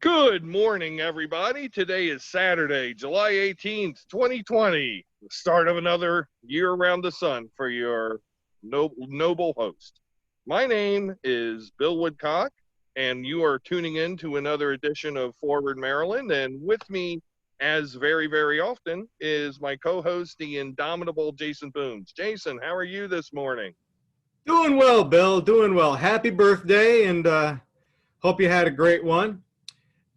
Good morning, everybody. Today is Saturday, July 18th, 2020, the start of another year around the sun for your noble host. My name is Bill Woodcock, and you are tuning in to another edition of Forward Maryland. And with me, as very often, is my co-host, the indomitable Jason Booms. Jason, how are you this morning? Doing well, Bill. Doing well. Happy birthday, and hope you had a great one.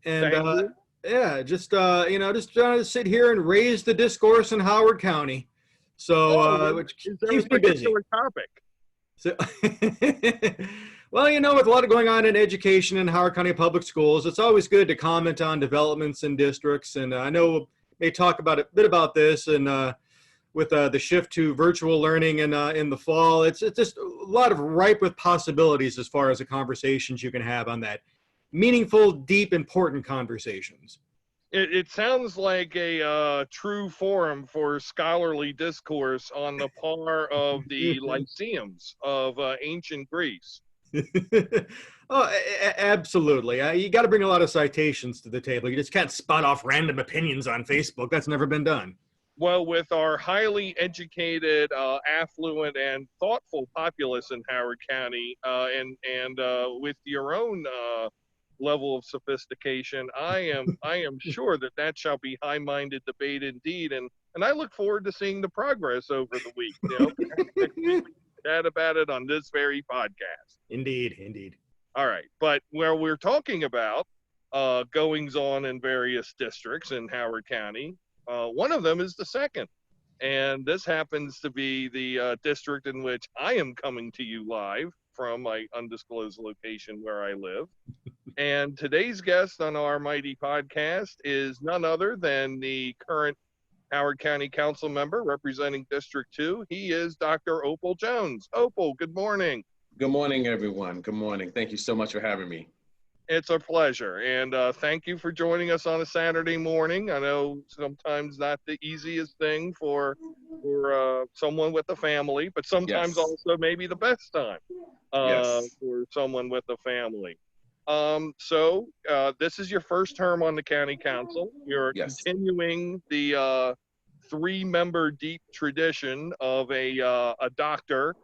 And Thank you. yeah, just trying to sit here and raise the discourse in Howard County, so which Is there keeps a me busy. particular topic? So, well, with a lot going on in education in Howard County Public Schools, it's always good to comment on developments in districts. And I know we may talk about a bit about this, and with the shift to virtual learning in the fall, it's just a lot of ripe with possibilities as far as the conversations you can have on that. Meaningful, deep, important conversations. It sounds like a true forum for scholarly discourse on the par of the lyceums of ancient Greece. Oh, absolutely. You got to bring a lot of citations to the table. You just can't spout off random opinions on Facebook. That's never been done. Well, with our highly educated, affluent, and thoughtful populace in Howard County, and with your own level of sophistication, I am sure that shall be high-minded debate indeed, and I look forward to seeing the progress over the week. Perhaps next week we can chat about it on this very podcast. Indeed. All right, but where we're talking about goings on in various districts in Howard County, one of them is the second. And this happens to be the district in which I am coming to you live from my undisclosed location where I live. And today's guest on our mighty podcast is none other than the current Howard County Council member representing District 2. He is Dr. Opel Jones. Opel, good morning. Good morning, everyone. Good morning. Thank you so much for having me. It's a pleasure. And thank you for joining us on a Saturday morning. I know sometimes not the easiest thing for someone with a family, but sometimes also maybe the best time for someone with a family. So this is your first term on the county council. You're continuing the 3-member deep tradition of a doctor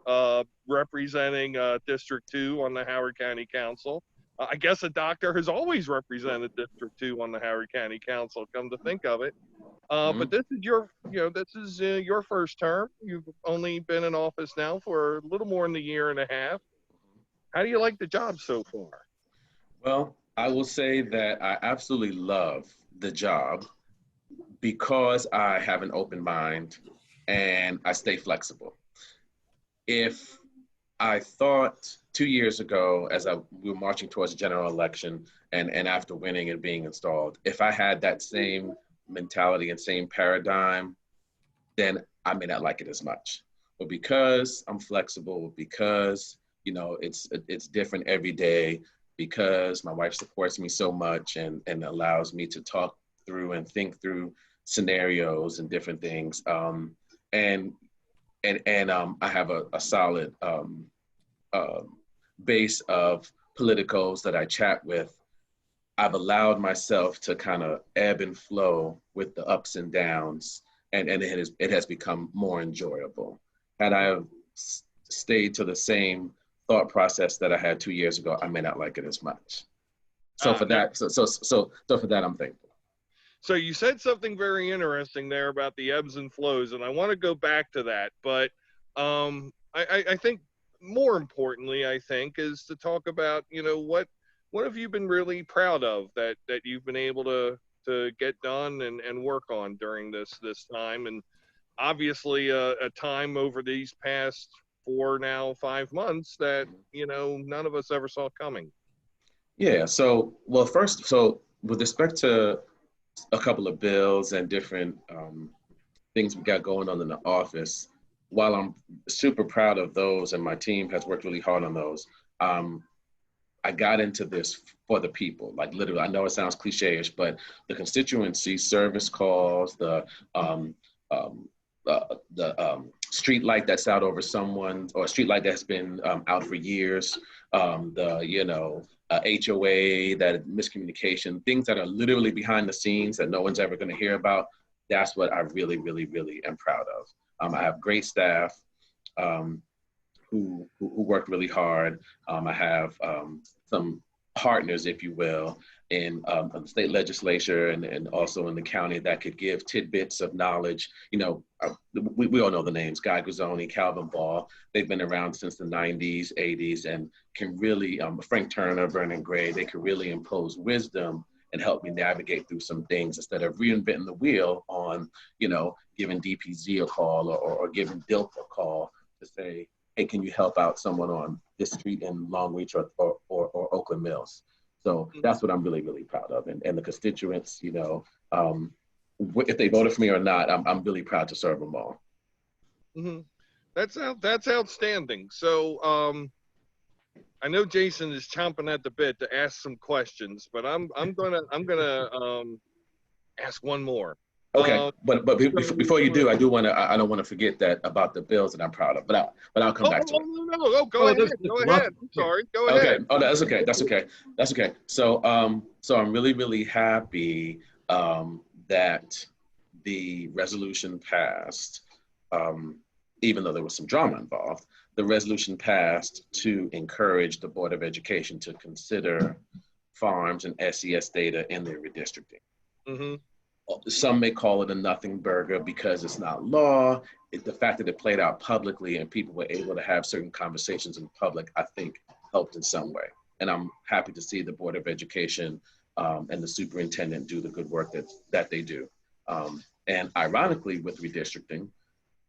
representing District 2 on the Howard County Council. I guess a doctor has always represented District 2 on the Howard County Council, come to think of it. But this is your first term. You've only been in office now for a little more than a year and a half. How do you like the job so far? Well, I will say that I absolutely love the job because I have an open mind and I stay flexible. If I thought 2 years ago, as we were marching towards a general election and after winning and being installed, if I had that same mentality and same paradigm, then I may not like it as much. But because I'm flexible, because it's different every day, because my wife supports me so much and allows me to talk through and think through scenarios and different things, and I have a solid base of politicos that I chat with. I've allowed myself to kind of ebb and flow with the ups and downs, and it has become more enjoyable. Had I stayed to the same thought process that I had 2 years ago, I may not like it as much. So for that, I'm thankful. So you said something very interesting there about the ebbs and flows, and I want to go back to that. But I think more importantly, is to talk about, what have you been really proud of that you've been able to get done and work on during this time, and obviously a time over these past 5 months that none of us ever saw coming. Yeah. So with respect to a couple of bills and different things we got going on in the office, while I'm super proud of those and my team has worked really hard on those, I got into this for the people. Like literally, I know it sounds cliche-ish, but the constituency service calls, the street light that's out over someone, or a street light that's been out for years, HOA, that miscommunication, things that are literally behind the scenes that no one's ever going to hear about. That's what I really, really, really am proud of. I have great staff who work really hard. I have some partners, if you will, in the state legislature and also in the county that could give tidbits of knowledge. You know, we all know the names, Guy Guzzoni, Calvin Ball. They've been around since the 90s, 80s, and can really, Frank Turner, Vernon Gray, they can really impose wisdom and help me navigate through some things instead of reinventing the wheel on, you know, giving DPZ a call or giving DILP a call to say, hey, can you help out someone on this street in Long Reach or Oakland Mills? So that's what I'm really, really proud of. And the constituents, you know, if they voted for me or not, I'm really proud to serve them all. Mm-hmm. That's outstanding. So I know Jason is chomping at the bit to ask some questions, but I'm gonna ask one more. Okay, but before you do, I don't want to forget that about the bills that I'm proud of, but I'll come back to it. No, go ahead. Go ahead. I'm sorry. Go ahead. Okay. Oh, that's okay. That's okay. So I'm really, really happy that the resolution passed, even though there was some drama involved. The resolution passed to encourage the Board of Education to consider farms and SES data in their redistricting. Mm-hmm. Some may call it a nothing burger because it's not law. The fact that it played out publicly and people were able to have certain conversations in public, I think helped in some way. And I'm happy to see the Board of Education and the superintendent do the good work that they do. And ironically, with redistricting,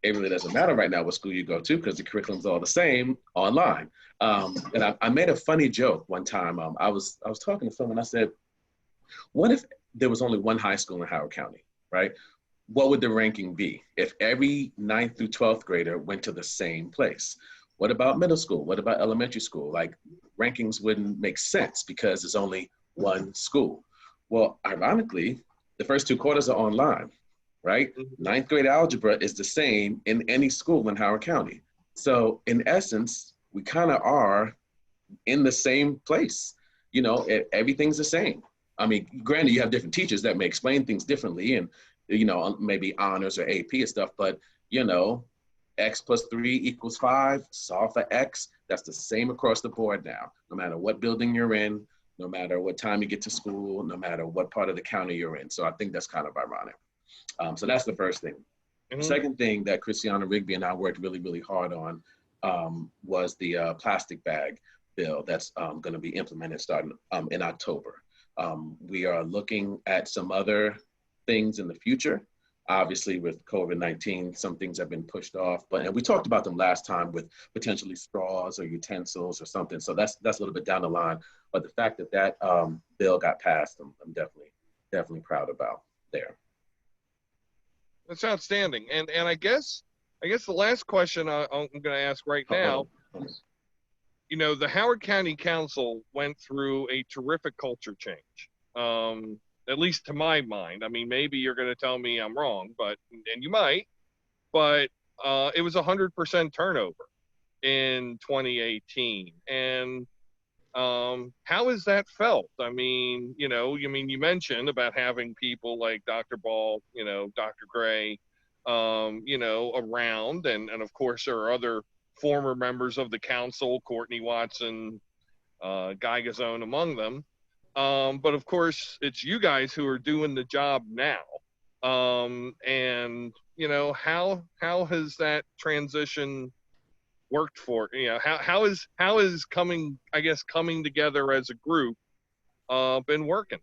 it really doesn't matter right now what school you go to because the curriculum's all the same online. And I made a funny joke one time. I was talking to someone. I said, what if there was only one high school in Howard County, right? What would the ranking be if every 9th through 12th grader went to the same place? What about middle school? What about elementary school? Like, rankings wouldn't make sense because there's only one school. Well, ironically, the first 2 quarters are online, right? 9th grade algebra is the same in any school in Howard County. So in essence, we kind of are in the same place. You know, everything's the same. I mean, granted, you have different teachers that may explain things differently and, you know, maybe honors or AP and stuff, but, you know, X plus 3 equals 5, solve for X. That's the same across the board now, no matter what building you're in, no matter what time you get to school, no matter what part of the county you're in. So I think that's kind of ironic. So that's the first thing. Mm-hmm. The second thing that Christiana Rigby and I worked really, really hard on was the plastic bag bill that's going to be implemented starting in October. We are looking at some other things in the future. Obviously, with COVID-19, some things have been pushed off, and we talked about them last time with potentially straws or utensils or something. So that's a little bit down the line. But the fact that bill got passed, I'm definitely proud about there. That's outstanding. And I guess the last question I'm going to ask right now. You know, the Howard County Council went through a terrific culture change, at least to my mind. I mean, maybe you're going to tell me I'm wrong, and you might, but it was 100% turnover in 2018. And how has that felt? I mean, you mentioned about having people like Dr. Ball, Dr. Gray, around, and of course there are other former members of the council, Courtney Watson, Guy Gazzone among them. But of course, it's you guys who are doing the job now. And how has that transition worked for how is coming together as a group been working?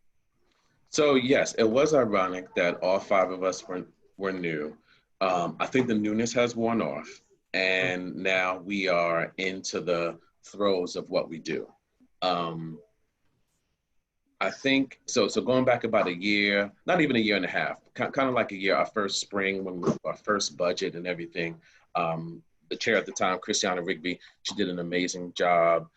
So yes, it was ironic that all 5 of us were new. I think the newness has worn off. And now we are into the throes of what we do. I think, so going back about a year, not even a year and a half, kind of like a year, our first spring, when our first budget and everything, the chair at the time, Christiana Rigby, she did an amazing job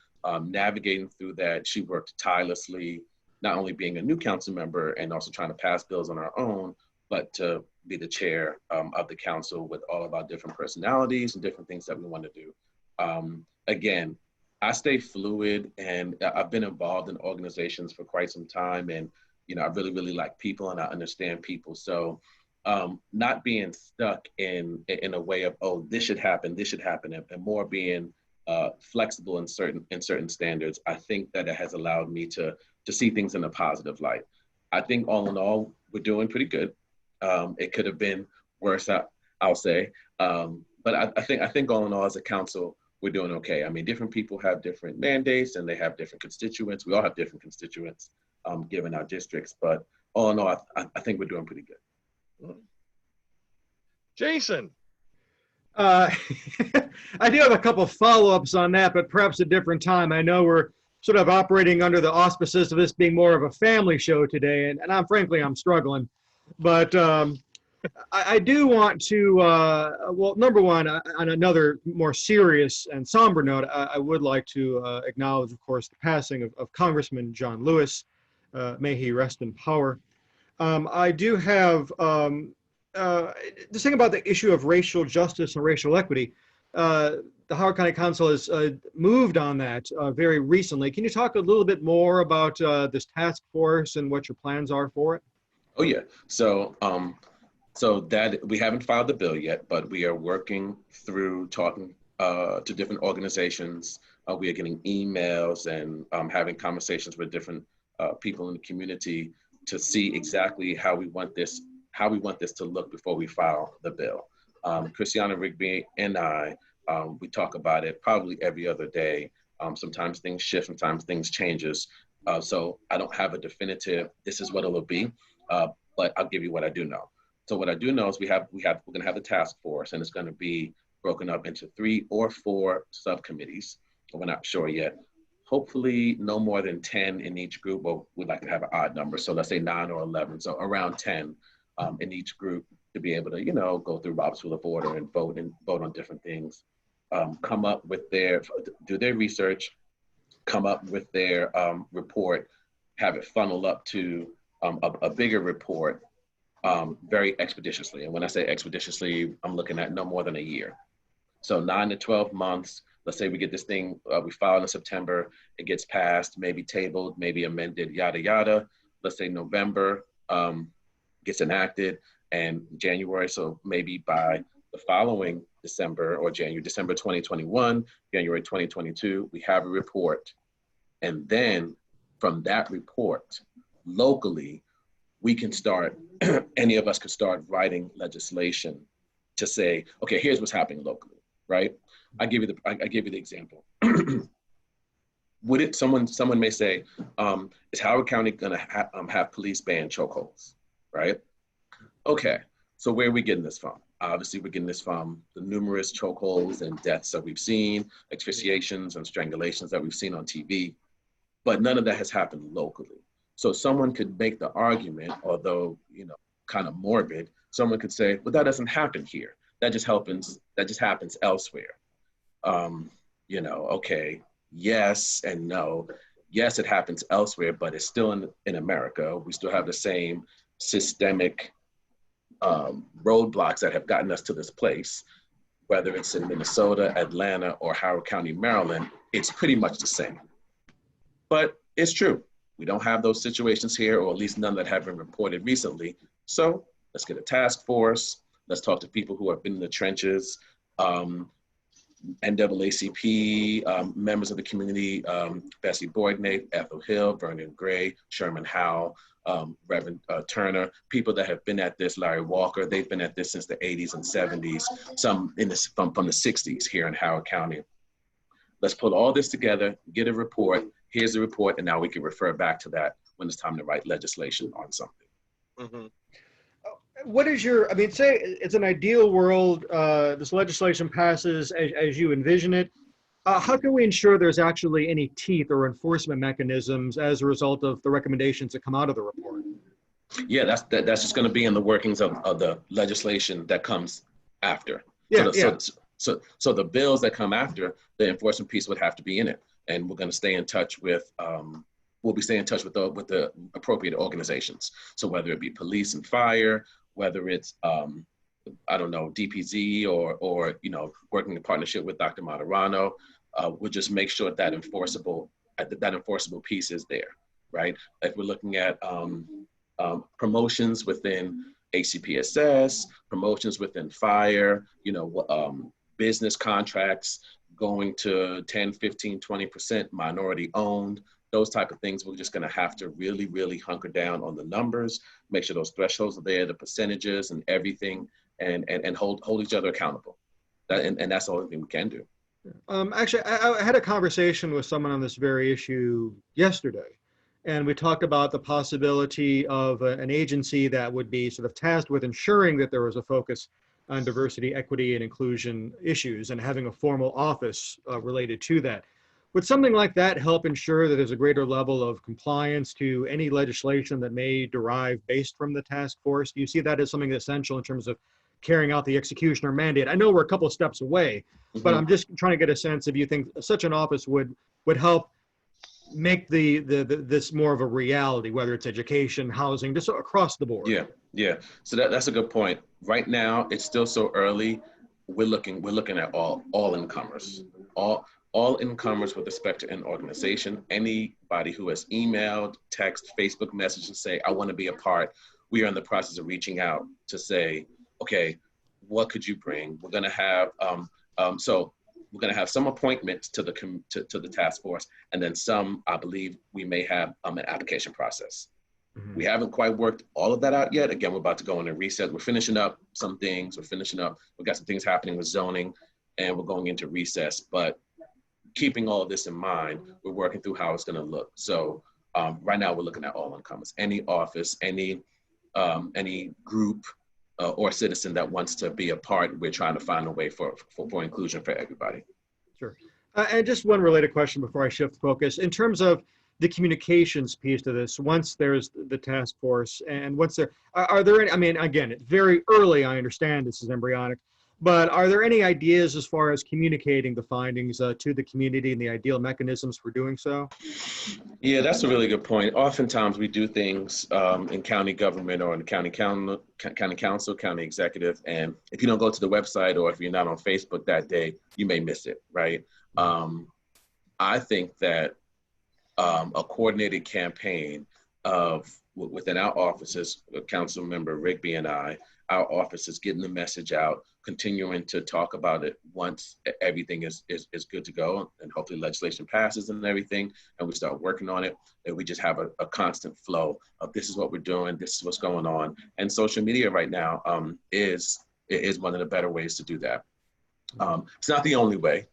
navigating through that. She worked tirelessly, not only being a new council member and also trying to pass bills on our own, but to be the chair of the council with all of our different personalities and different things that we want to do. Again, I stay fluid, and I've been involved in organizations for quite some time, and I really, really like people, and I understand people. So, not being stuck in a way of, oh, this should happen, and more being flexible in certain standards. I think that it has allowed me to see things in a positive light. I think all in all, we're doing pretty good. It could have been worse, I'll say, but I think all in all, as a council, we're doing okay. I mean, different people have different mandates and they have different constituents. We all have different constituents, given our districts, but all in all, I think we're doing pretty good. Jason. I do have a couple follow-ups on that, but perhaps a different time. I know we're sort of operating under the auspices of this being more of a family show today, and I'm struggling. But I do want to, well, number one, on another more serious and somber note, I would like to acknowledge, of course, the passing of Congressman John Lewis. May he rest in power. I do have this thing about the issue of racial justice and racial equity. The Howard County Council has moved on that very recently. Can you talk a little bit more about this task force and what your plans are for it? Oh yeah. So that we haven't filed the bill yet, but we are working through talking to different organizations. We are getting emails and having conversations with different people in the community to see exactly how we want this to look before we file the bill. Christiana Rigby and I, we talk about it probably every other day. Sometimes things shift, sometimes things changes. So I don't have a definitive, this is what it'll be, but I'll give you what I do know. So what I do know is we're gonna have the task force, and it's gonna be broken up into 3 or 4 subcommittees. We're not sure yet. Hopefully no more than 10 in each group, but we'd like to have an odd number. So let's say 9 or 11, so around 10 in each group, to be able to, go through Robert's Rule of Order and vote on different things. Come up with do their research, come up with their report, have it funnel up to a bigger report very expeditiously. And when I say expeditiously, I'm looking at no more than a year. So 9 to 12 months. Let's say we get this thing, we file in September, it gets passed, maybe tabled, maybe amended, yada, yada. Let's say November gets enacted, and January, so maybe by the following December or December 2021, January 2022, we have a report. And then from that report, locally, we can start, any of us could start writing legislation to say, okay, here's what's happening locally, right? I give you the example. Someone may say, is Howard County gonna have police ban chokeholds, right? Okay, so where are we getting this from? Obviously, we're getting this from the numerous chokeholds and deaths that we've seen, asphyxiations and strangulations that we've seen on TV, but none of that has happened locally. So someone could make the argument, although, kind of morbid, someone could say, well, that doesn't happen here. That just happens elsewhere. Okay, yes and no. Yes, it happens elsewhere, but it's still in America. We still have the same systemic roadblocks that have gotten us to this place. Whether it's in Minnesota, Atlanta, or Howard County, Maryland, it's pretty much the same. But it's true. We don't have those situations here, or at least none that have been reported recently. So let's get a task force. Let's talk to people who have been in the trenches, NAACP, members of the community, Bessie Boydnay, Ethel Hill, Vernon Gray, Sherman Howell, Reverend Turner, people that have been at this, Larry Walker, they've been at this since the 80s and 70s, some from the 60s here in Howard County. Let's put all this together, get a report, here's the report, and now we can refer back to that when it's time to write legislation on something. Mm-hmm. What is say it's an ideal world, this legislation passes as you envision it. How can we ensure there's actually any teeth or enforcement mechanisms as a result of the recommendations that come out of the report? Yeah, that's just going to be in the workings of the legislation that comes after. Yeah, So the bills that come after, the enforcement piece would have to be in it. And we're going to stay in touch with, we'll be staying in touch with the appropriate organizations. So whether it be police and fire, whether it's, DPZ or working in partnership with Dr. Moderano, we'll just make sure that that enforceable piece is there, right? If we're looking at promotions within HCPSS, promotions within fire, business contracts going to 10, 15, 20% minority owned, those type of things, we're just going to have to really, really hunker down on the numbers, make sure those thresholds are there, the percentages and everything, and hold each other accountable. And that's the only thing we can do. Actually, I had a conversation with someone on this very issue yesterday, and we talked about the possibility of an agency that would be sort of tasked with ensuring that there was a focus on diversity, equity, and inclusion issues, and having a formal office related to that. Would something like that help ensure that there's a greater level of compliance to any legislation that may derive based from the task force? Do you see that as something essential in terms of carrying out the execution or mandate? I know we're a couple of steps away, but I'm just trying to get a sense if you think such an office would help make this more of a reality, whether it's education, housing, just across the board. Yeah. So that's a good point. Right now, it's still so early. We're looking at all incomers, all incomers with respect to an organization. Anybody who has emailed, text, Facebook message and say, I want to be a part. We are in the process of reaching out to say, okay, what could you bring? We're going to have we're going to have some appointments to the task force, and then some, I believe, we may have an application process. Mm-hmm. We haven't quite worked all of that out yet. Again, we're about to go in and reset. We're finishing up some things. We've got some things happening with zoning, and we're going into recess. But keeping all of this in mind, we're working through how it's going to look. So right now, we're looking at all incomers, any office, any group, or citizen that wants to be a part. We're trying to find a way for inclusion for everybody. Sure. And just one related question before I shift focus. In terms of the communications piece to this, once there's the task force and once are there any, I mean, again, it's very early, I understand this is embryonic, but are there any ideas as far as communicating the findings to the community and the ideal mechanisms for doing so? Yeah, that's a really good point. Oftentimes we do things in county government or in county council, county executive, and if you don't go to the website or if you're not on Facebook that day, you may miss it, right? I think that a coordinated campaign within our offices, Council Member Rigby and our offices getting the message out, continuing to talk about it once everything is good to go, and hopefully legislation passes and everything, and we start working on it, and we just have a constant flow of this is what we're doing, this is what's going on. And social media right now is one of the better ways to do that. It's not the only way.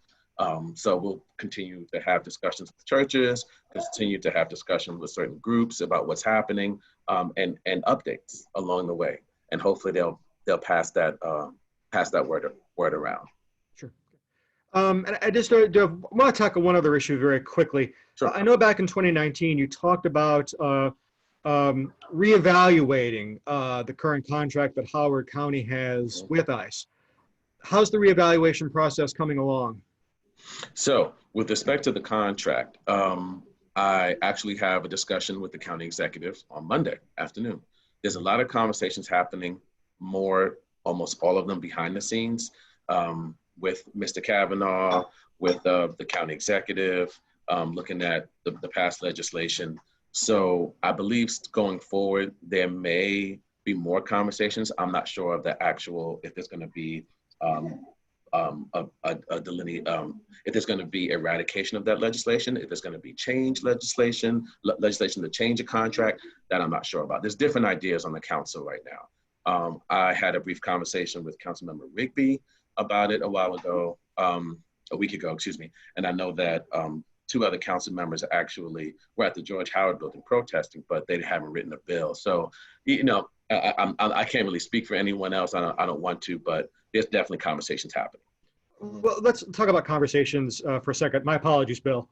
So we'll continue to have discussions with churches, continue to have discussions with certain groups about what's happening, and updates along the way. And hopefully they'll pass that word around. Sure. And I just want to tackle one other issue very quickly. Sure. I know back in 2019 you talked about reevaluating the current contract that Howard County has with ICE. How's the reevaluation process coming along? So with respect to the contract, I actually have a discussion with the county executive on Monday afternoon. There's a lot of conversations happening, almost all of them behind the scenes, with Mr. Kavanaugh, with the county executive, looking at the past legislation. So I believe going forward, there may be more conversations. I'm not sure of the actual, if there's going to be if there's going to be eradication of that legislation, if there's going to be legislation to change a contract, that I'm not sure about. There's different ideas on the council right now. I had a brief conversation with Councilmember Rigby about it a week ago, and I know that two other council members actually were at the George Howard building protesting, but they haven't written a bill. So, I can't really speak for anyone else. I don't want to, but there's definitely conversations happening. Well, let's talk about conversations for a second. My apologies, Bill.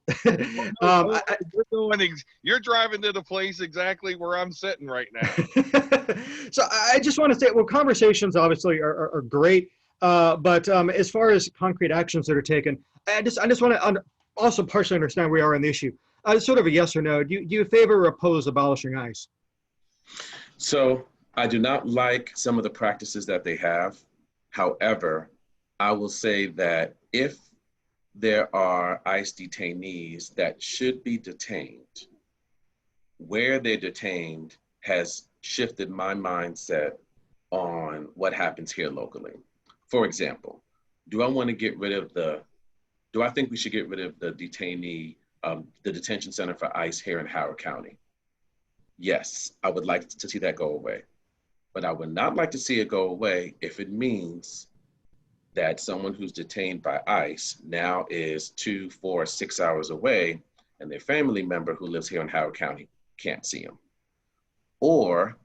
You're driving to the place exactly where I'm sitting right now. So I just want to say, well, conversations obviously are great, but as far as concrete actions that are taken, I just want to also partially understand where we are on the issue. Sort of a yes or no. Do you favor or oppose abolishing ICE? So I do not like some of the practices that they have. However, I will say that if there are ICE detainees that should be detained, where they're detained has shifted my mindset on what happens here locally. For example, do I want to get rid of do I think we should get rid of the the detention center for ICE here in Howard County? Yes, I would like to see that go away. But I would not like to see it go away if it means that someone who's detained by ICE now is 2, 4, 6 hours away, and their family member who lives here in Howard County can't see them. Or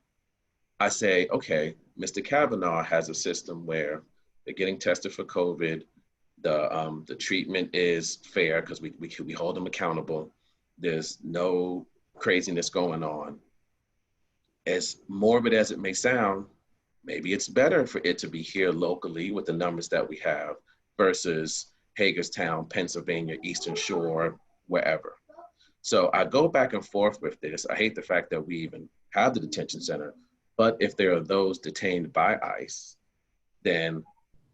I say, okay, Mr. Kavanaugh has a system where they're getting tested for COVID. The treatment is fair because we hold them accountable. There's no craziness going on. As morbid as it may sound, maybe it's better for it to be here locally with the numbers that we have versus Hagerstown, Pennsylvania, Eastern Shore, wherever. So I go back and forth with this. I hate the fact that we even have the detention center, but if there are those detained by ICE, then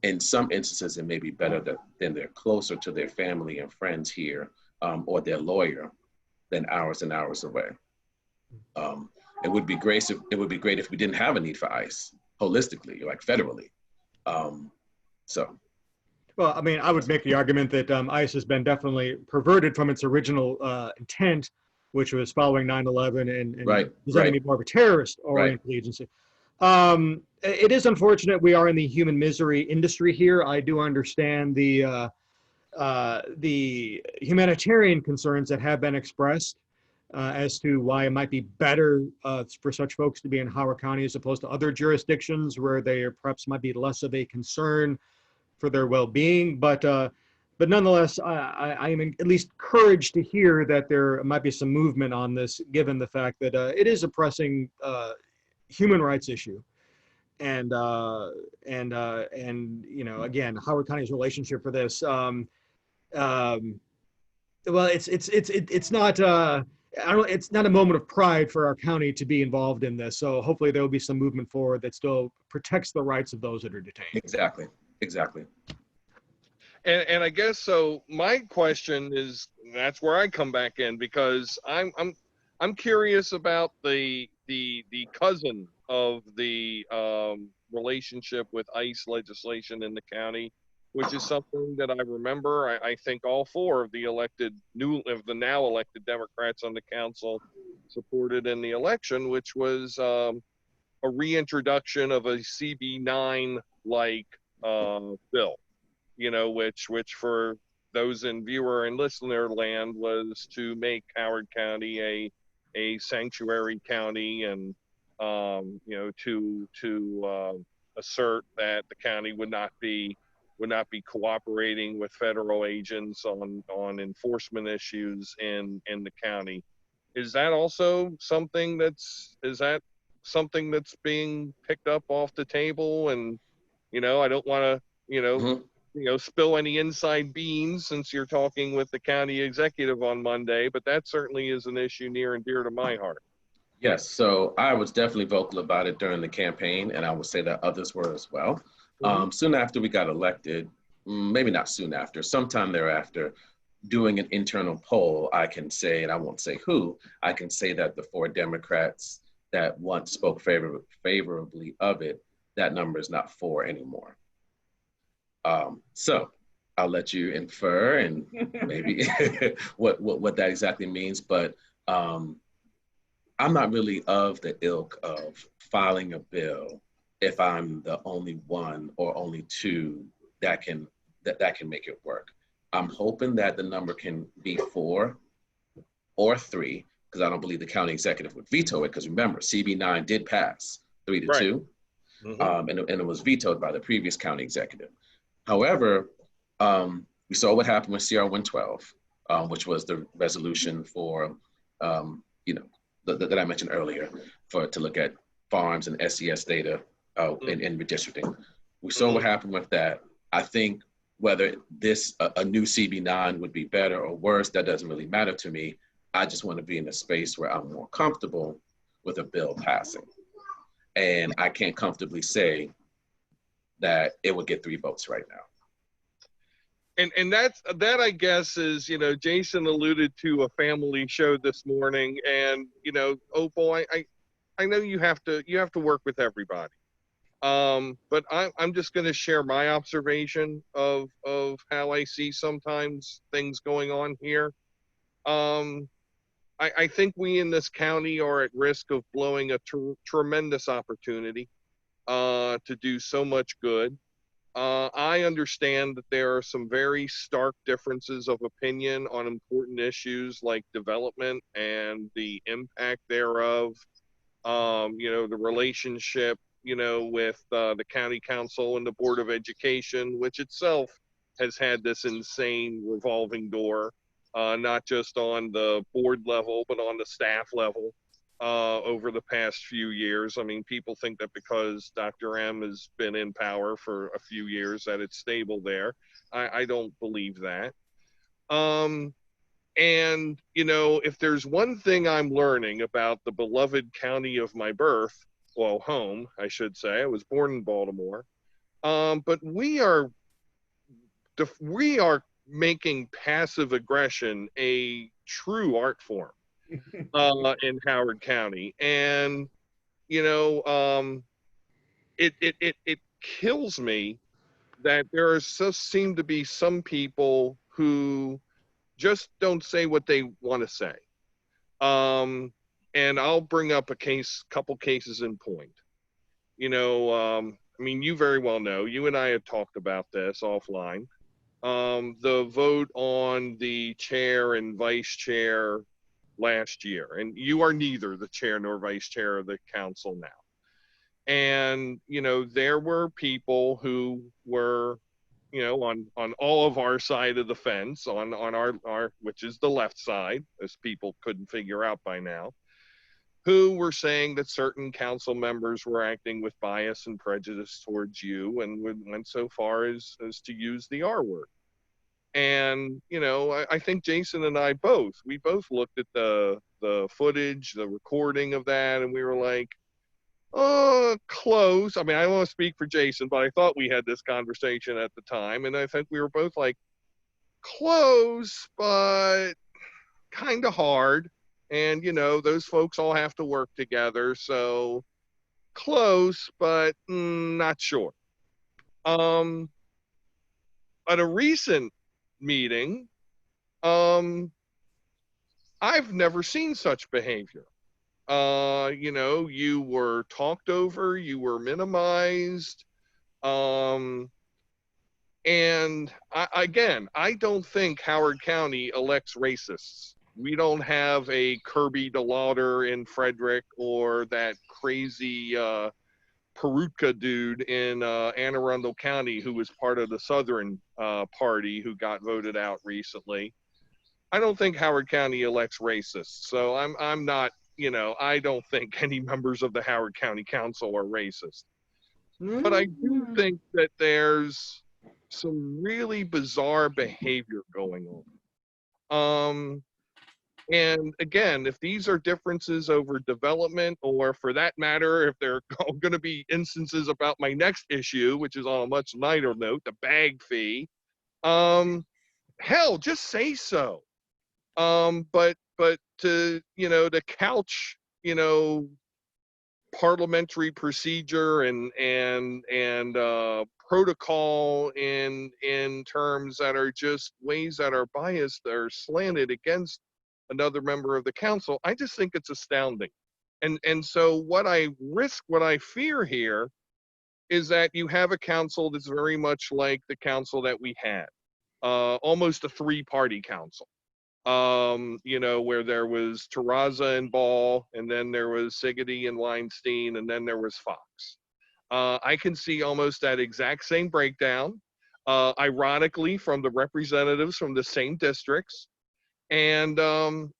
in some instances, it may be better that then they're closer to their family and friends here or their lawyer than hours and hours away. It would be great if we didn't have a need for ICE holistically, like federally. Well, I mean, I would make the argument that ICE has been definitely perverted from its original intent, which was following 9/11 and Right, designing right. it more of a terrorist-oriented agency. It is unfortunate we are in the human misery industry here. I do understand the humanitarian concerns that have been expressed as to why it might be better for such folks to be in Howard County as opposed to other jurisdictions where they perhaps might be less of a concern for their well-being. But nonetheless, I am at least encouraged to hear that there might be some movement on this, given the fact that it is a pressing human rights issue. And you know, again, Howard County's relationship for this. Well, it's not. It's not a moment of pride for our county to be involved in this. So hopefully there will be some movement forward that still protects the rights of those that are detained. Exactly. And I guess so. My question is, that's where I come back in, because I'm curious about the cousin of the relationship with ICE legislation in the county, which is something that I remember. I think all four of the now elected Democrats on the council supported in the election, which was a reintroduction of a CB9 like bill. You know, which for those in viewer and listener land was to make Howard County a sanctuary county, and you know, to assert that the county would not be cooperating with federal agents on enforcement issues in the county. Is that also something that's being picked up off the table? And you know, I don't want to spill any inside beans since you're talking with the county executive on Monday, but that certainly is an issue near and dear to my heart. Yes, so I was definitely vocal about it during the campaign, and I would say that others were as well. Soon after we got elected, maybe not soon after, sometime thereafter, doing an internal poll, I can say, and I won't say who, I can say that the 4 Democrats that once spoke favorably of it, that number is not 4 anymore. So I'll let you infer and maybe what that exactly means, but I'm not really of the ilk of filing a bill if I'm the only one or only 2 that can make it work. I'm hoping that the number can be 4 or 3, because I don't believe the county executive would veto it, because remember, CB9 did pass 3-2, and it was vetoed by the previous county executive. To we saw what happened with CR 112, which was the resolution for, that I mentioned earlier, to look at farms and SES data in redistricting. We saw what happened with that. I think whether a new CB9 would be better or worse, that doesn't really matter to me. I just want to be in a space where I'm more comfortable with a bill passing. And I can't comfortably say that it would get 3 votes right now. and that I guess is, you know, Jason alluded to a family show this morning, and you know, Opal, I know you have to work with everybody. But I'm just going to share my observation of how I see sometimes things going on here. Um, I think we in this county are at risk of blowing a tremendous opportunity to do so much good. I understand that there are some very stark differences of opinion on important issues like development and the impact thereof. You know, the relationship, you know, with the county council and the board of education, which itself has had this insane revolving door, not just on the board level, but on the staff level over the past few years. I mean, people think that because Dr. M has been in power for a few years that it's stable there. I don't believe that. Um, and, you know, if there's one thing I'm learning about the beloved county of my birth, well, home, I should say, I was born in Baltimore. But we are making passive aggression a true art form in Howard County. And, you know, it kills me that there are just seem to be some people who just don't say what they want to say. Um, and I'll bring up couple cases in point. You know, I mean, you very well know, you and I had talked about this offline. The vote on the chair and vice chair last year, and you are neither the chair nor vice chair of the council now. And, you know, there were people who were, you know, on all of our side of the fence, on our which is the left side, as people couldn't figure out by now, who were saying that certain council members were acting with bias and prejudice towards you, and went so far as to use the R word. And, you know, I think Jason and I we both looked at the footage, the recording of that, and we were like, oh, close. I mean, I don't want to speak for Jason, but I thought we had this conversation at the time, and I think we were both like, close, but kind of hard. And, you know, those folks all have to work together, so close, but not sure. Um, at a recent meeting, um, I've never seen such behavior. You know, you were talked over, you were minimized. Um, and again, I don't think Howard County elects racists. We don't have a Kirby DeLauder in Frederick or that crazy Perutka dude in Anne Arundel County who was part of the Southern Party who got voted out recently. I don't think Howard County elects racists. So I'm not, you know, I don't think any members of the Howard County Council are racist. But I do think that there's some really bizarre behavior going on. And again, if these are differences over development, or for that matter, if there are going to be instances about my next issue, which is on a much lighter note, the bag fee, hell, just say so. But to, you know, to couch, you know, parliamentary procedure and protocol in terms that are just ways that are biased or slanted against another member of the council, I just think it's astounding. And so what I fear here is that you have a council that's very much like the council that we had, almost a three-party council. You know, where there was Terraza and Ball, and then there was Siggety and Weinstein, and then there was Fox. I can see almost that exact same breakdown, ironically, from the representatives from the same districts. And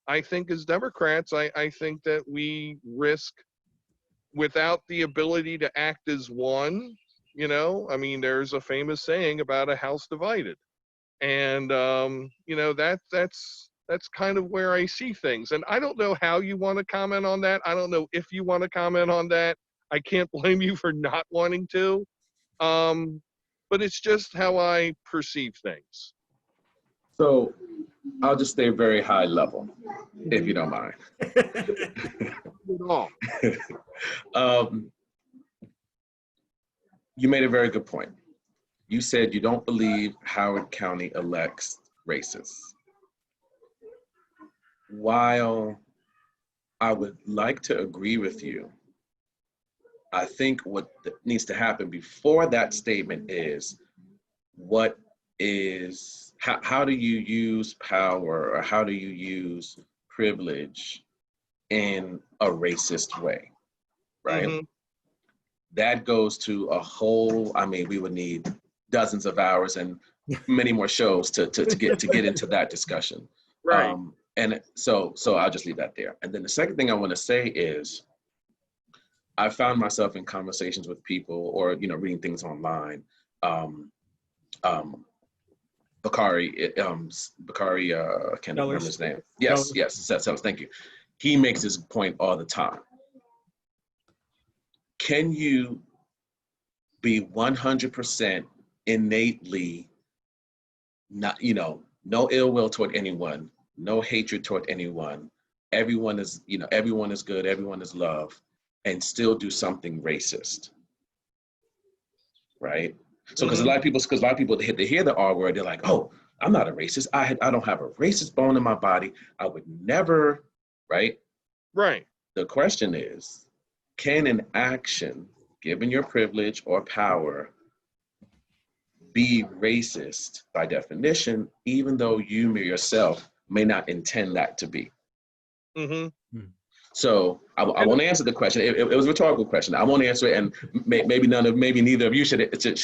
I think as Democrats, I think that we risk, without the ability to act as one, you know, I mean, there's a famous saying about a house divided. And, you know, that's kind of where I see things. And I don't know how you want to comment on that. I don't know if you want to comment on that. I can't blame you for not wanting to. But it's just how I perceive things. So I'll just stay very high level, if you don't mind. um, you made a very good point. You said you don't believe Howard County elects racists. While I would like to agree with you, I think what needs to happen before that statement is how do you use power, or how do you use privilege in a racist way, right? Mm-hmm. That goes to a whole, I mean, we would need dozens of hours and many more shows to get into that discussion. Right. And so I'll just leave that there. And then the second thing I want to say is, I found myself in conversations with people, or reading things online. Bakari, I can't remember his name. Yes, Sellers, thank you. He makes this point all the time. Can you be 100% innately not, no ill will toward anyone, no hatred toward anyone, everyone is good, everyone is love, and still do something racist, right? So because a lot of people they hear the R word, they're like, oh, I'm not a racist. I don't have a racist bone in my body. I would never, right? Right. The question is, can an action, given your privilege or power, be racist by definition, even though you yourself may not intend that to be? Mm-hmm. So I won't answer the question. It was a rhetorical question. I won't answer it, and maybe neither of you should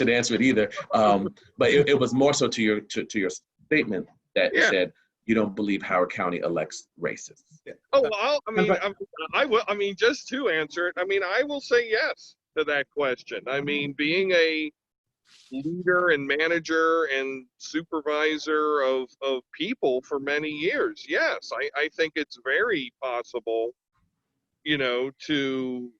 answer it either. But it was more so to your statement that said you don't believe Howard County elects racists. Oh, well, I mean, just to answer it, I mean, I will say yes to that question. I mean, being a leader and manager and supervisor of people for many years, yes, I think it's very possible, to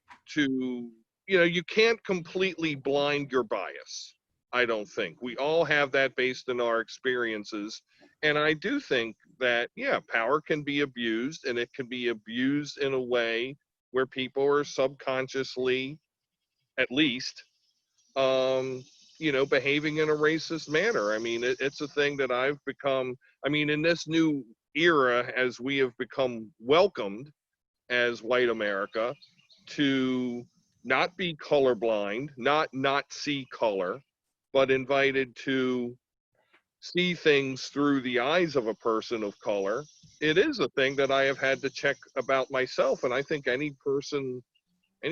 you can't completely blind your bias. I don't think. We all have that based in our experiences. And I do think that, power can be abused, and it can be abused in a way where people are subconsciously, at least, behaving in a racist manner. I mean, it's a thing that I've become, I mean, in this new era, as we have become welcomed as white America to not be colorblind, not see color, but invited to see things through the eyes of a person of color. It is a thing that I have had to check about myself, and I think any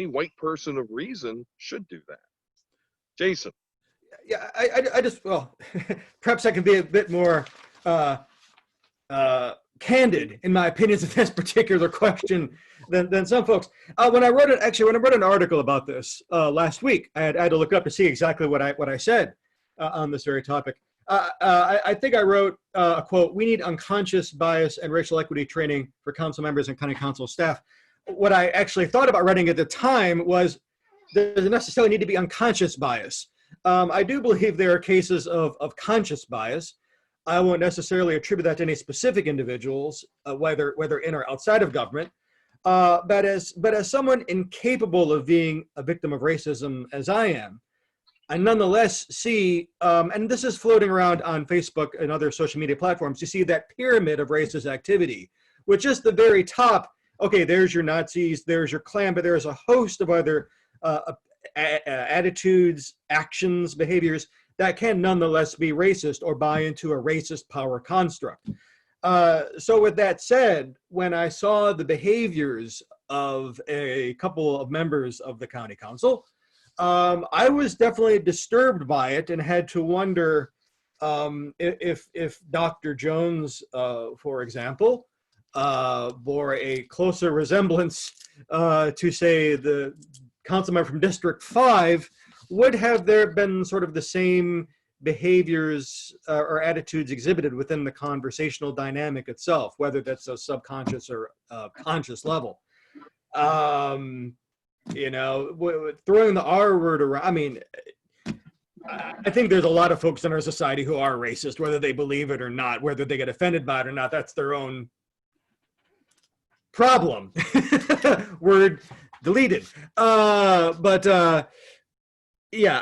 white person of reason should do that. Jason. Yeah, I just, well, perhaps I can be a bit more candid in my opinions of this particular question than some folks. When I wrote an article about this last week, I had to look up to see exactly what I said on this very topic. I think I wrote a quote: "We need unconscious bias and racial equity training for council members and county council staff." What I actually thought about writing at the time was, there doesn't necessarily need to be unconscious bias. I do believe there are cases of conscious bias. I won't necessarily attribute that to any specific individuals, whether in or outside of government. But as someone incapable of being a victim of racism as I am, I nonetheless see, and this is floating around on Facebook and other social media platforms, you see that pyramid of racist activity, with just the very top. Okay, there's your Nazis, there's your Klan, but there's a host of other attitudes, actions, behaviors that can nonetheless be racist or buy into a racist power construct. So with that said, when I saw the behaviors of a couple of members of the county council, I was definitely disturbed by it and had to wonder if Dr. Jones, for example, bore a closer resemblance to, say, the councilman from District 5, would have there been sort of the same behaviors or attitudes exhibited within the conversational dynamic itself, whether that's a subconscious or conscious level. Throwing the R word around, I mean, I think there's a lot of folks in our society who are racist, whether they believe it or not, whether they get offended by it or not. That's their own problem. Word deleted. Yeah,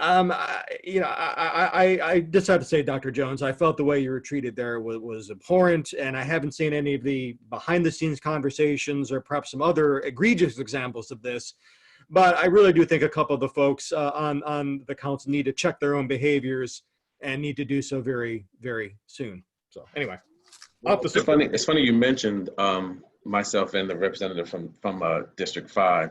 I just have to say, Dr. Jones, I felt the way you were treated there was abhorrent, and I haven't seen any of the behind-the-scenes conversations or perhaps some other egregious examples of this. But I really do think a couple of the folks on the council need to check their own behaviors and need to do so very, very soon. So anyway, It's funny you mentioned myself and the representative from District 5.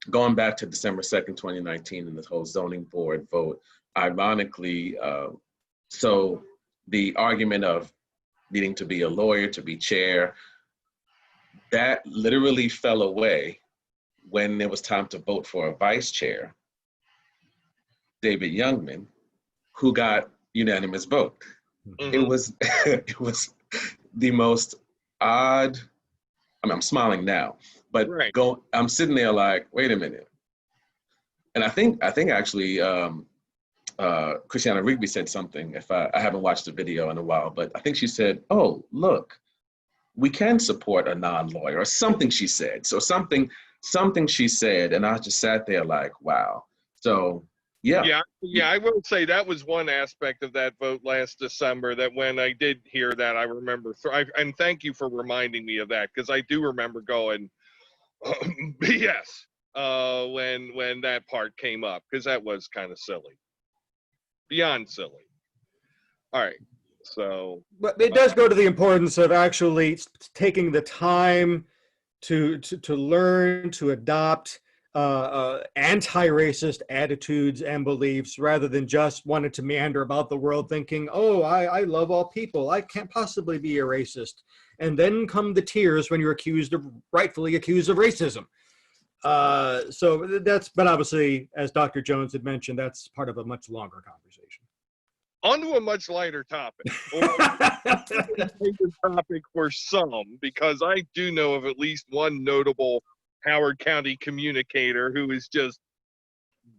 Going back to December 2nd, 2019, and this whole zoning board vote, ironically, so the argument of needing to be a lawyer to be chair, that literally fell away when it was time to vote for a vice chair, David Youngman, who got unanimous vote. Mm-hmm. It was the most odd. I mean, I'm smiling now, but right. I'm sitting there like, wait a minute. And I think actually Christiana Rigby said something. If I haven't watched the video in a while, but I think she said, "Oh, look, we can support a non-lawyer," or something she said. So something she said, and I just sat there like, wow. So yeah. I will say that was one aspect of that vote last December that when I did hear that, I remember, and thank you for reminding me of that, because I do remember going, yes, when that part came up, because that was kind of silly. Beyond silly. All right. So. But it does go to the importance of actually taking the time to learn, to adopt anti-racist attitudes and beliefs, rather than just wanting to meander about the world thinking, oh, I love all people, I can't possibly be a racist. And then come the tears when you're rightfully accused of racism. But obviously, as Dr. Jones had mentioned, that's part of a much longer conversation. Onto a much lighter topic. Topic for some, because I do know of at least one notable Howard County communicator who is just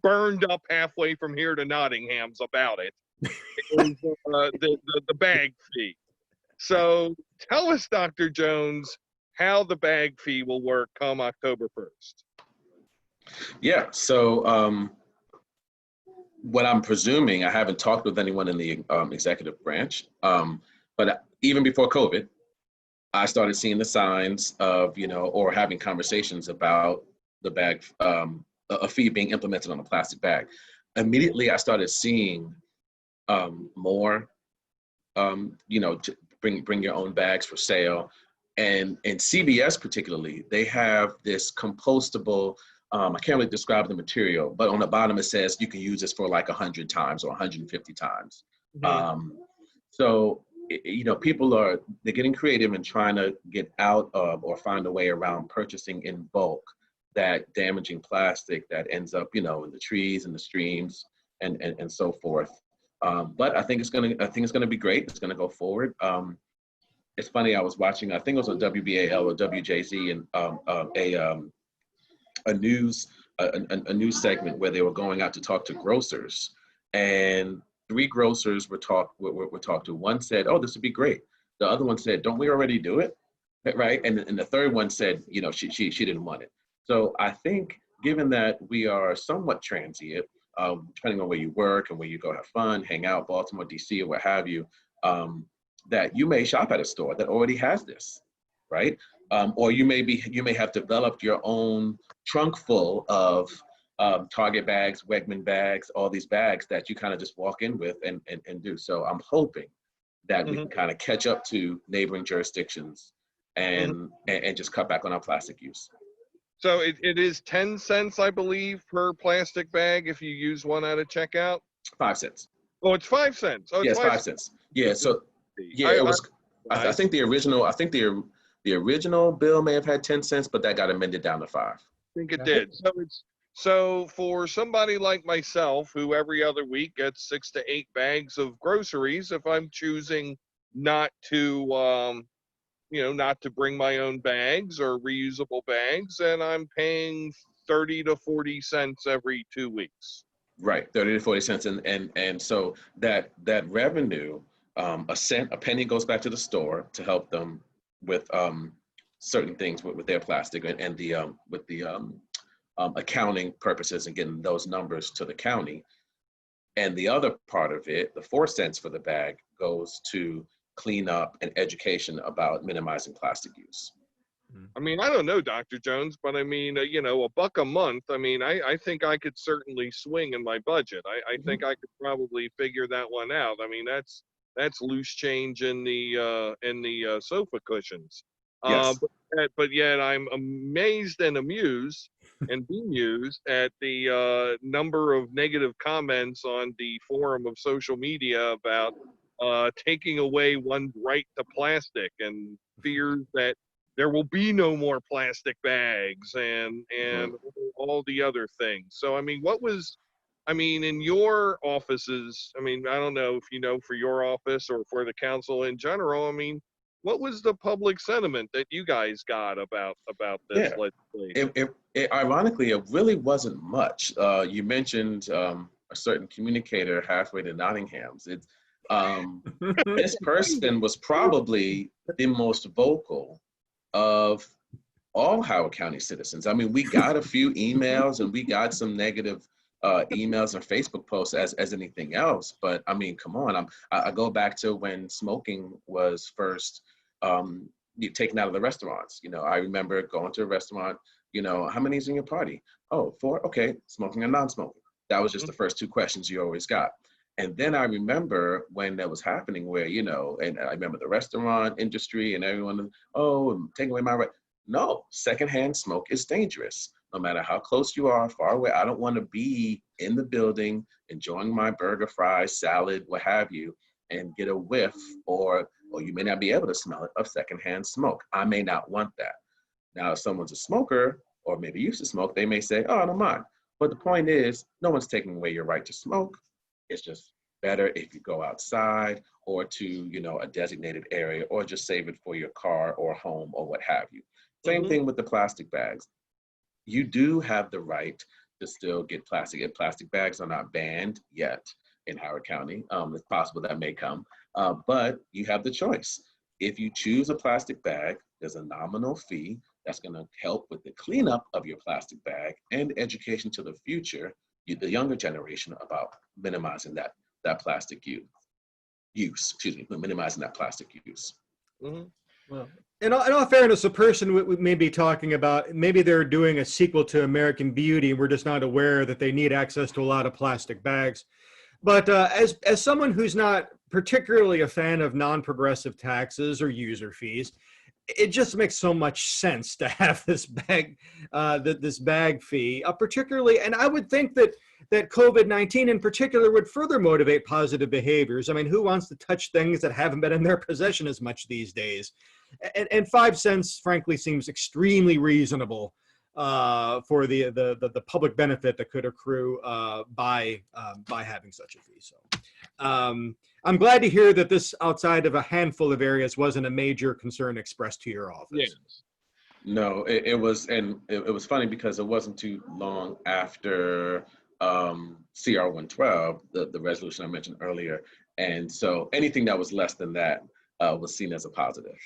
burned up halfway from here to Nottingham's about it. Is, the bag fee. So tell us, Dr. Jones, how the bag fee will work come October 1st. Yeah, so what I'm presuming, I haven't talked with anyone in the executive branch, but even before COVID, I started seeing the signs of, or having conversations about the bag, a fee being implemented on a plastic bag. Immediately, I started seeing more, to bring your own bags for sale. And in CVS particularly, they have this compostable, I can't really describe the material, but on the bottom it says you can use this for like 100 times or 150 times. Mm-hmm. So, people they're getting creative and trying to get out of or find a way around purchasing in bulk that damaging plastic that ends up, in the trees and the streams and so forth. But I think it's gonna be great. It's gonna go forward. It's funny, I was watching, I think it was on WBAL or WJZ, and a news segment where they were going out to talk to grocers, and 3 grocers were talked to. One said, "Oh, this would be great." The other one said, "Don't we already do it?" Right? And the third one said, she didn't want it. So I think, given that we are somewhat transient, depending on where you work and where you go have fun, hang out, Baltimore, DC, or what have you, that you may shop at a store that already has this, right? Or you may have developed your own trunk full of Target bags, Wegman bags, all these bags that you kind of just walk in with and do. So I'm hoping that we can kind of catch up to neighboring jurisdictions and just cut back on our plastic use. So it is 10 cents, I believe, per plastic bag if you use one at a checkout? 5 cents. Oh, it's 5 cents. Oh, it's 5 cents. Yeah, so yeah, it was, I think the original bill may have had 10 cents, but that got amended down to 5. I think it did. So for somebody like myself, who every other week gets 6 to 8 bags of groceries, if I'm choosing not to, not to bring my own bags or reusable bags, and I'm paying 30 to 40 cents every 2 weeks. Right, 30 to 40 cents, and so that revenue, a penny goes back to the store to help them with certain things with their plastic and the with the accounting purposes and getting those numbers to the county. And the other part of it, the 4 cents for the bag, goes to clean up and education about minimizing plastic use. I mean, I don't know, Dr. Jones, but I mean, you know, a buck a month. I mean, I think I could certainly swing in my budget. I think I could probably figure that one out. I mean, that's loose change in the sofa cushions. Yes. But yet I'm amazed and amused and bemused at the number of negative comments on the forum of social media about taking away one's right to plastic and fears that there will be no more plastic bags and all the other things. So I mean, what was I mean in your offices, I mean, I don't know if you know for your office or for the council in general, I mean, what was the public sentiment that you guys got about this Yeah. legislation? Ironically, it really wasn't much. You mentioned a certain communicator halfway to Nottingham's. This person was probably the most vocal of all Howard County citizens. I mean, we got a few emails and we got some negative emails and Facebook posts as anything else. But I mean, come on, I go back to when smoking was first taken out of the restaurants. You know, I remember going to a restaurant, you know, how many is in your party? Oh, 4, okay, smoking or non-smoking. That was just the first 2 questions you always got. And then I remember when that was happening where, you know, and I remember the restaurant industry and everyone, oh, I'm taking away my right. No, secondhand smoke is dangerous. No matter how close you are, far away, I don't want to be in the building enjoying my burger, fries, salad, what have you, and get a whiff or you may not be able to smell it of secondhand smoke. I may not want that. Now, if someone's a smoker or maybe used to smoke, they may say, oh, I don't mind. But the point is, no one's taking away your right to smoke. It's just better if you go outside or to, you know, a designated area or just save it for your car or home or what have you. Same thing with the plastic bags. You do have the right to still get plastic. And plastic bags are not banned yet in Howard County. It's possible that may come, but you have the choice. If you choose a plastic bag, there's a nominal fee that's going to help with the cleanup of your plastic bag and education to the future, the younger generation, about minimizing that plastic minimizing that plastic use. Well, in all fairness, the person we may be talking about, maybe they're doing a sequel to American Beauty, and we're just not aware that they need access to a lot of plastic bags. But as someone who's not particularly a fan of non-progressive taxes or user fees, it just makes so much sense to have this bag fee, particularly. And I would think that COVID-19 in particular would further motivate positive behaviors. I mean, who wants to touch things that haven't been in their possession as much these days? And 5 cents, frankly, seems extremely reasonable for the public benefit that could accrue by having such a fee. So I'm glad to hear that this, outside of a handful of areas, wasn't a major concern expressed to your office. Yes. No, it was, and it was funny because it wasn't too long after CR 112, the resolution I mentioned earlier, and so anything that was less than that was seen as a positive.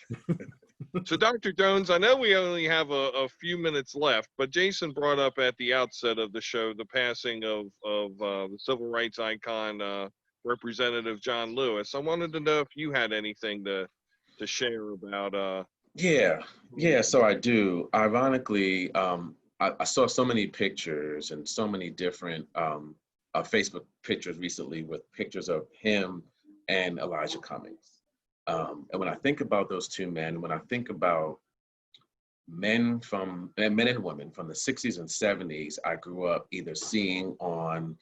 So, Dr. Jones, I know we only have a few minutes left, but Jason brought up at the outset of the show the passing of the civil rights icon, Representative John Lewis. I wanted to know if you had anything to share about. Yeah. So I do. Ironically, I saw so many pictures and so many different Facebook pictures recently with pictures of him and Elijah Cummings. And when I think about those two men, when I think about men and women from the 60s and 70s, I grew up either seeing on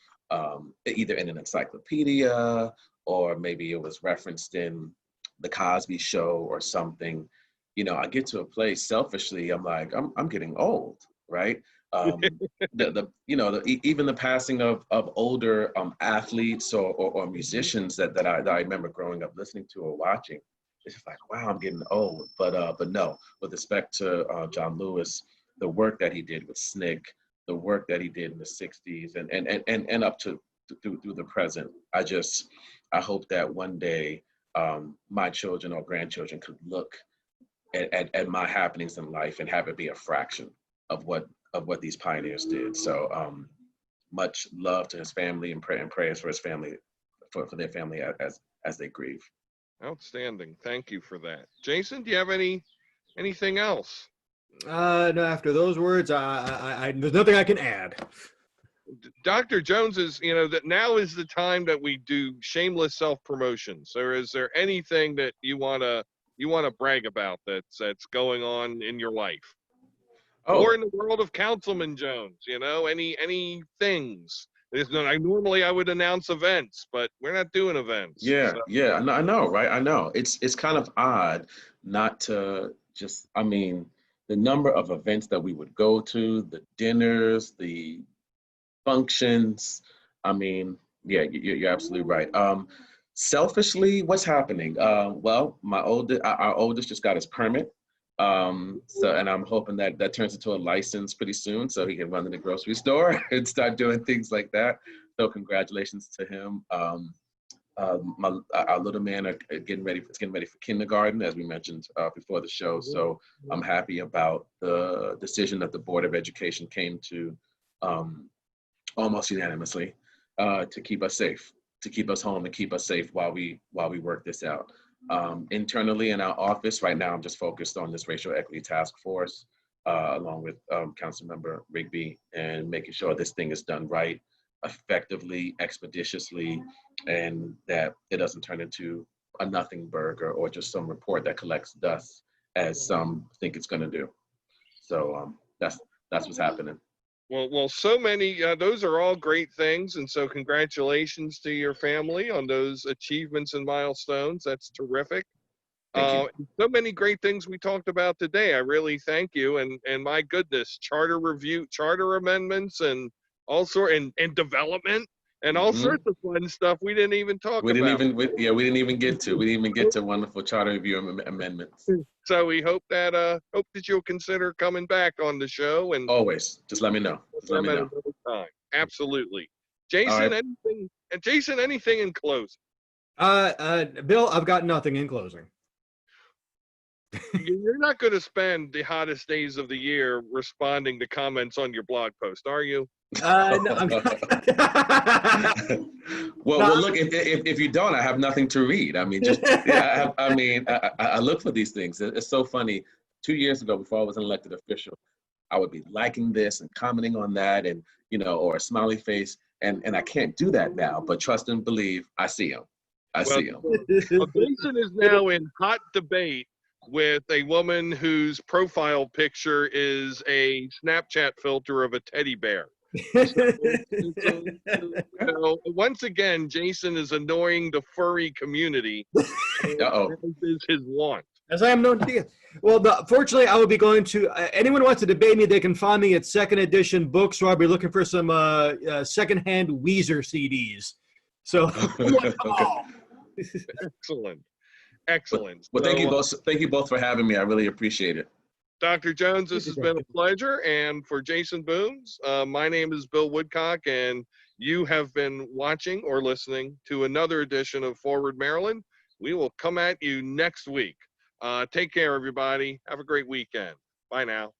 either in an encyclopedia or maybe it was referenced in the Cosby Show or something. You know, I get to a place selfishly, I'm like, I'm getting old, right? Even the passing of older athletes or musicians that I remember growing up listening to or watching. It's just like, wow, I'm getting old. But no, with respect to John Lewis, the work that he did with SNCC, the work that he did in the 60s and up to through the present. I hope that one day my children or grandchildren could look at my happenings in life and have it be a fraction of what these pioneers did. So much love to his family and prayers for his family, for their family as they grieve. Outstanding. Thank you for that. Jason, do you have anything else? No, after those words, there's nothing I can add. Dr. Jones is, that now is the time that we do shameless self-promotion. So is there anything that you want to brag about that's going on in your life? Oh, Or in the world of Councilman Jones, any things? Normally I would announce events, but we're not doing events. yeah, So. yeah, I know, right? I know. It's kind of odd not to just, I mean, the number of events that we would go to, the dinners, the functions. I mean, yeah, you're absolutely right. Selfishly, what's happening? Well, our oldest just got his permit. And I'm hoping that turns into a license pretty soon, so he can run to the grocery store and start doing things like that. So congratulations to him. Our little man are getting ready for kindergarten, as we mentioned before the show. So I'm happy about the decision that the Board of Education came to almost unanimously to keep us safe, to keep us home and keep us safe while we work this out. Internally in our office right now, I'm just focused on this racial equity task force, along with Councilmember Rigby, and making sure this thing is done right, effectively, expeditiously, and that it doesn't turn into a nothing burger or just some report that collects dust, as some think it's going to do. So that's what's happening. Well, so many, those are all great things. And so congratulations to your family on those achievements and milestones. That's terrific. Thank you. So many great things we talked about today. I really thank you. And my goodness, charter review, charter amendments, and and development, and all sorts of fun stuff we didn't even talk about. We didn't even get to wonderful charter review amendments. So we hope that you'll consider coming back on the show, and always just let me know. Just let me know. Time. Absolutely. Jason, right. anything in closing? Bill, I've got nothing in closing. You're not going to spend the hottest days of the year responding to comments on your blog post, are you? No, well, look, if you don't, I have nothing to read. I mean, I look for these things. It's so funny. 2 years ago, before I was an elected official, I would be liking this and commenting on that, and or a smiley face, and I can't do that now. But trust and believe, I see them. See them. Well, Jason is now in hot debate with a woman whose profile picture is a Snapchat filter of a teddy bear. So, once again, Jason is annoying the furry community. Uh-oh. This is his want. As I am known to do. Well, fortunately, I will be going to, anyone who wants to debate me, they can find me at Second Edition Books, where I'll be looking for some secondhand Weezer CDs. So, Excellent. Well, thank you both for having me. I really appreciate it. Dr. Jones, this has been a pleasure. And for Jason Booms, my name is Bill Woodcock, and you have been watching or listening to another edition of Forward Maryland. We will come at you next week. Take care, everybody. Have a great weekend. Bye now.